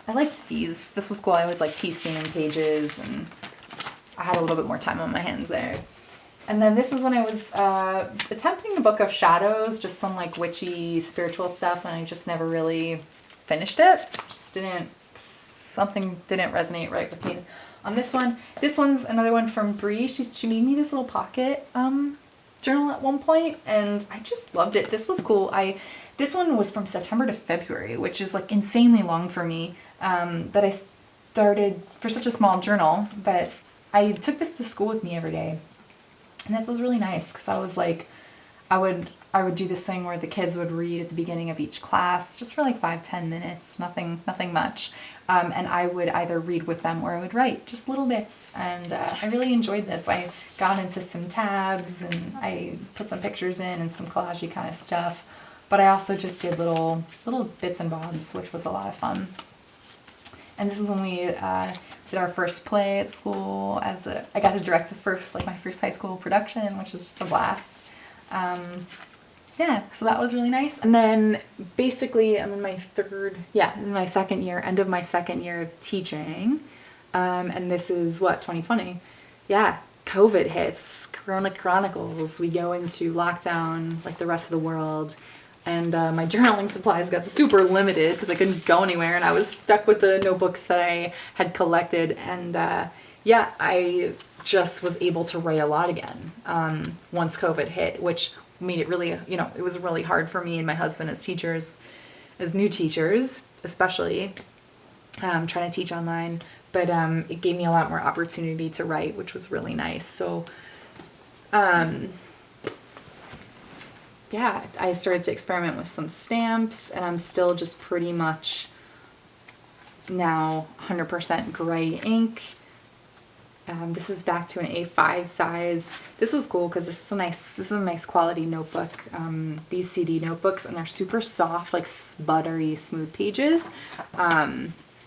I liked these. This was cool. I always like tea stain pages, and I had a little bit more time on my hands there. And then this is when I was attempting the Book of Shadows, just some like witchy spiritual stuff, and I just never really finished it. Something didn't resonate right with me on this one. This one's another one from Bree. She made me this little pocket journal at one point, and I just loved it. This was cool. This one was from September to February, which is like insanely long for me. But I started for such a small journal, but I took this to school with me every day. And this was really nice because I was like, I would do this thing where the kids would read at the beginning of each class, just for like 5-10 minutes, nothing much. And I would either read with them or I would write just little bits. And I really enjoyed this. I got into some tabs and I put some pictures in and some collagey kind of stuff. But I also just did little bits and bobs, which was a lot of fun. And this is when we did our first play at school. I got to direct my first high school production, which was just a blast. Yeah, so that was really nice. And then basically I'm in my second year, end of my second year of teaching. And this is 2020. Yeah, COVID hits, Corona Chronicles. We go into lockdown like the rest of the world. And my journaling supplies got super limited because I couldn't go anywhere, and I was stuck with the notebooks that I had collected. And I just was able to write a lot again once COVID hit, which made it really, it was really hard for me and my husband as teachers, as new teachers, especially trying to teach online. But it gave me a lot more opportunity to write, which was really nice. So I started to experiment with some stamps, and I'm still just pretty much now 100% gray ink. This is back to an A5 size. This was cool because this is a nice quality notebook. These CD notebooks, and they're super soft, like buttery smooth pages.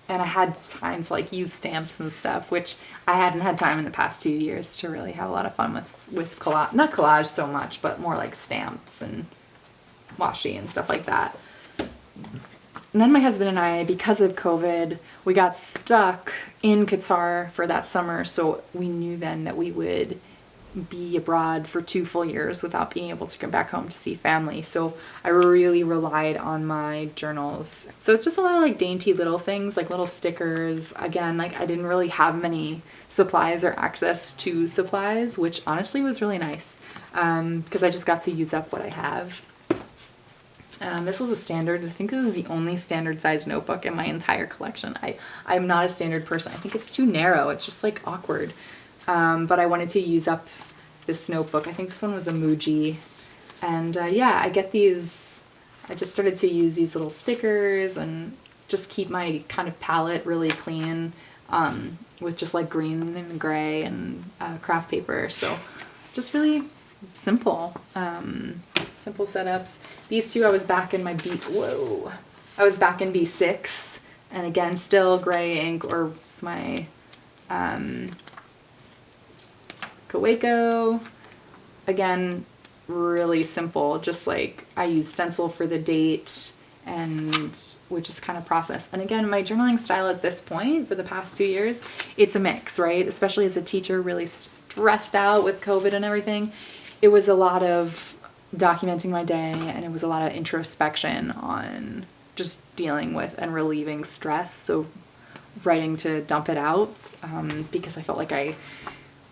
And I had time to like use stamps and stuff, which I hadn't had time in the past 2 years to really have a lot of fun with collage. Not collage so much, but more like stamps and washi and stuff like that. And then my husband and I, because of COVID, we got stuck in Qatar for that summer. So we knew then that we would be abroad for 2 full years without being able to come back home to see family. So I really relied on my journals. So it's just a lot of like dainty little things, like little stickers. Again, like I didn't really have many supplies or access to supplies, which honestly was really nice because I just got to use up what I have. This was a standard. I think this is the only standard size notebook in my entire collection. I'm not a standard person. I think it's too narrow. It's just like awkward. But I wanted to use up this notebook. I think this one was a Muji. And I get these, I just started to use these little stickers and just keep my kind of palette really clean with just like green and gray and craft paper. So just really simple, simple setups. These two, I was back in B6, and again, still gray ink or my Kaweco. Again, really simple, just like I use stencil for the date and would just kind of process. And again, my journaling style at this point for the past 2 years, it's a mix, right? Especially as a teacher, really stressed out with COVID and everything. It was a lot of documenting my day, and it was a lot of introspection on just dealing with and relieving stress. So writing to dump it out because I felt like I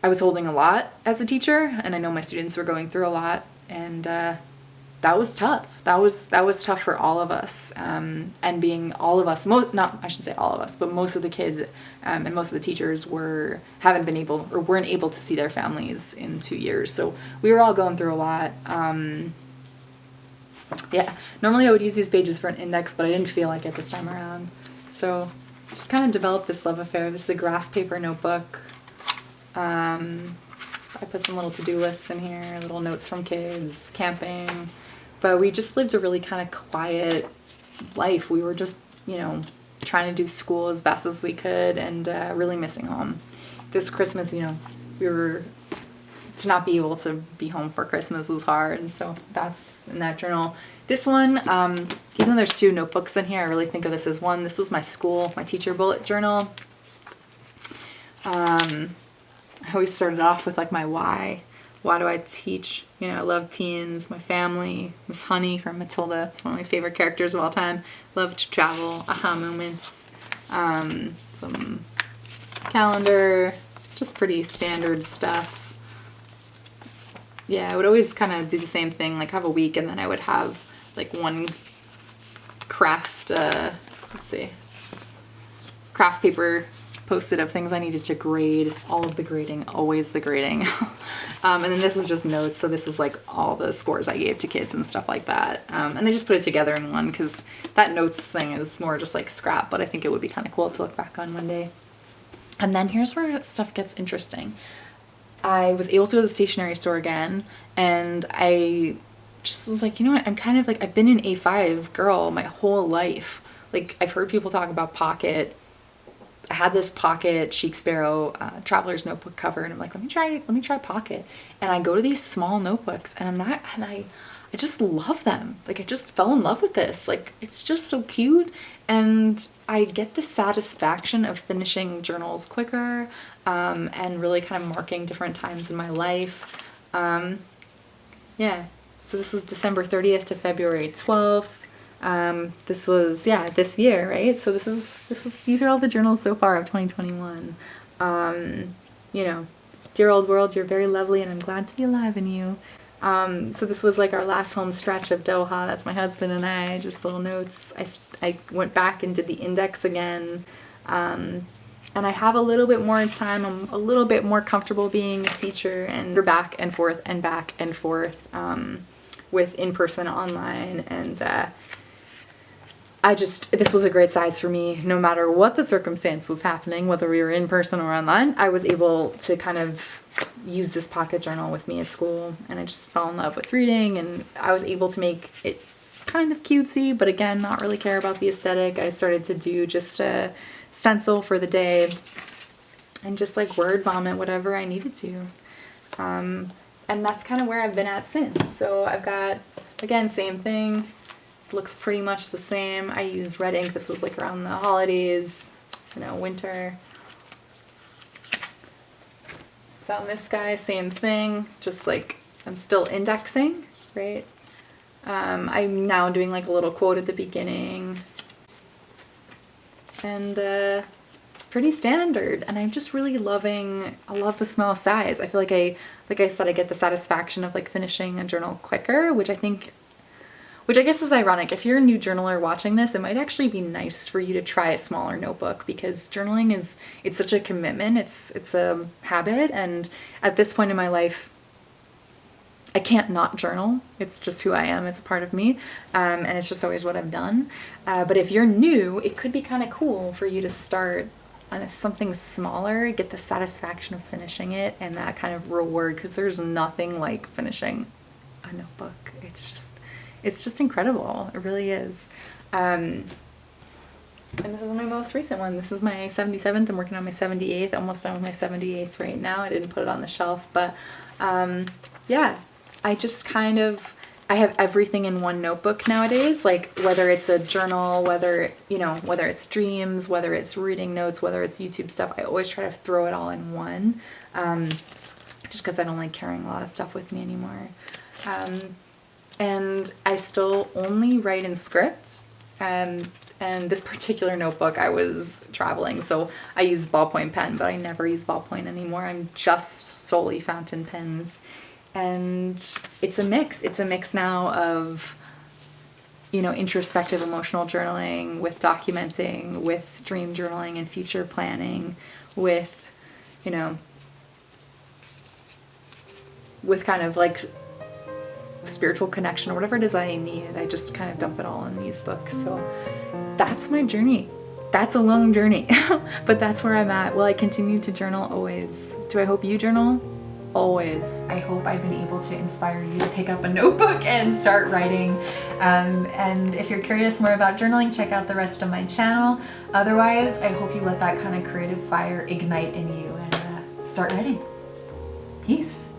was holding a lot as a teacher, and I know my students were going through a lot, and that was tough. That was tough for all of us, and being all of us, I shouldn't say all of us, but most of the kids and most of the teachers weren't able to see their families in 2 years. So we were all going through a lot. Normally I would use these pages for an index, but I didn't feel like it this time around. So just kind of developed this love affair. This is a graph paper notebook. I put some little to-do lists in here, little notes from kids, camping. But we just lived a really kind of quiet life. We were just, trying to do school as best as we could, and really missing home. This Christmas, to not be able to be home for Christmas was hard, and so that's in that journal. This one, even though there's 2 notebooks in here, I really think of this as one. This was my teacher bullet journal. I always started off with like my why. Why do I teach? You know, I love teens, my family, Miss Honey from Matilda. It's one of my favorite characters of all time. Love to travel, aha moments, some calendar, just pretty standard stuff. Yeah, I would always kind of do the same thing, like have a week and then I would have like one craft, craft paper posted of things I needed to grade, all of the grading, always the grading. And then this was just notes, so this was like all the scores I gave to kids and stuff like that. And I just put it together in one because that notes thing is more just like scrap, but I think it would be kind of cool to look back on one day. And then here's where stuff gets interesting. I was able to go to the stationery store again, and I just was like, you know what, I'm kind of like, I've been an A5 girl my whole life. Like, I've heard people talk about Pocket. I had this Pocket Chic Sparrow traveler's notebook cover, and I'm like, let me try Pocket. And I go to these small notebooks, and I just love them. Like, I just fell in love with this. Like, it's just so cute, and I get the satisfaction of finishing journals quicker, and really kind of marking different times in my life. Yeah, so this was December 30th to February 12th. This was, yeah, this year, right? So these are all the journals so far of 2021. You know, dear old world, you're very lovely and I'm glad to be alive in you. So this was like our last home stretch of Doha. That's my husband and I, just little notes. I went back and did the index again. And I have a little bit more time. I'm a little bit more comfortable being a teacher, and we're back and forth with in-person, online, and this was a great size for me. No matter what the circumstance was happening, whether we were in person or online, I was able to kind of use this pocket journal with me at school, and I just fell in love with reading, and I was able to make it kind of cutesy, but again, not really care about the aesthetic. I started to do just a stencil for the day and just like word vomit whatever I needed to. And that's kind of where I've been at since. So I've got, again, same thing. Looks pretty much the same. I use red ink. This was like around the holidays, you know, winter. Found this guy, same thing. Just like, I'm still indexing, right? I'm now doing like a little quote at the beginning. And it's pretty standard, and I'm just really I love the small size. I feel like like I said, I get the satisfaction of like finishing a journal quicker, which I guess is ironic. If you're a new journaler watching this, it might actually be nice for you to try a smaller notebook, because journaling it's such a commitment. It's a habit, and at this point in my life, I can't not journal. It's just who I am. It's a part of me, and it's just always what I've done. But if you're new, it could be kind of cool for you to start on something smaller, get the satisfaction of finishing it, and that kind of reward, because there's nothing like finishing a notebook. It's just incredible. It really is. And this is my most recent one. This is my 77th. I'm working on my 78th, almost done with my 78th right now. I didn't put it on the shelf, but yeah, I just I have everything in one notebook nowadays, like whether it's a journal, whether it's dreams, whether it's reading notes, whether it's YouTube stuff, I always try to throw it all in one, just because I don't like carrying a lot of stuff with me anymore. And I still only write in script, and this particular notebook, I was traveling, so I use ballpoint pen, but I never use ballpoint anymore. I'm just solely fountain pens. And it's a mix. It's a mix now of, you know, introspective emotional journaling with documenting, with dream journaling and future planning, with, you know, with kind of like spiritual connection or whatever it is I need. I just kind of dump it all in these books. So that's my journey. That's a long journey, but that's where I'm at. Will I continue to journal? Always. Do I hope you journal? Always. I hope I've been able to inspire you to pick up a notebook and start writing. And if you're curious more about journaling, check out the rest of my channel. Otherwise, I hope you let that kind of creative fire ignite in you and start writing. Peace.